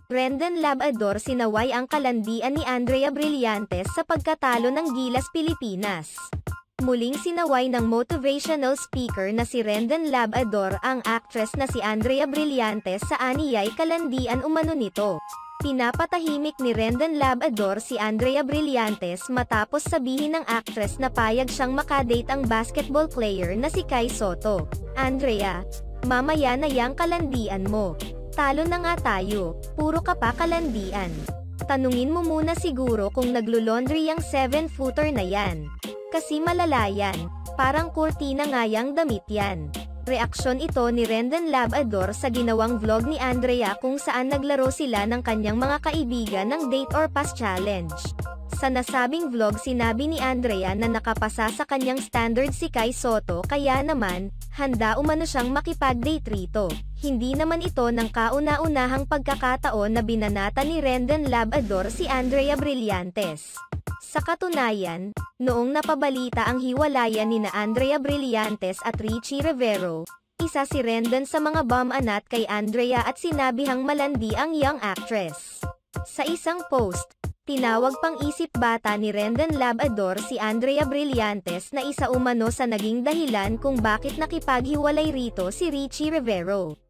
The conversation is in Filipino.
Rendon Labrador sinaway ang kalandian ni Andrea Brillantes sa pagkatalo ng Gilas Pilipinas. Muling sinaway ng motivational speaker na si Rendon Labrador ang actress na si Andrea Brillantes sa aniyay kalandian umano nito. Pinapatahimik ni Rendon Labrador si Andrea Brillantes matapos sabihin ng actress na payag siyang makadate ang basketball player na si Kai Sotto. "Andrea, mamaya na yang kalandian mo. Talo na nga tayo, puro ka pa kalandian. Tanungin mo muna siguro kung naglo-laundry yang 7-footer na yan. Kasi malala yan, parang kurtina nga yang damit yan." Reaksyon ito ni Rendon Labrador sa ginawang vlog ni Andrea kung saan naglaro sila ng kanyang mga kaibigan ng Date or Pass Challenge. Sa nasabing vlog sinabi ni Andrea na nakapasa sa kanyang standard si Kai Sotto kaya naman, handa umano siyang makipag-date rito. Hindi naman ito ng kauna-unahang pagkakataon na binanata ni Rendon Labrador si Andrea Brillantes. Sa katunayan, noong napabalita ang hiwalayan nina Andrea Brillantes at Richie Rivero, isa si Rendon sa mga bumanat kay Andrea at sinabihang malandi ang young actress. Sa isang post, tinawag pang isip bata ni Rendon Labrador si Andrea Brillantes na isa umano sa naging dahilan kung bakit nakipaghiwalay rito si Richie Rivero.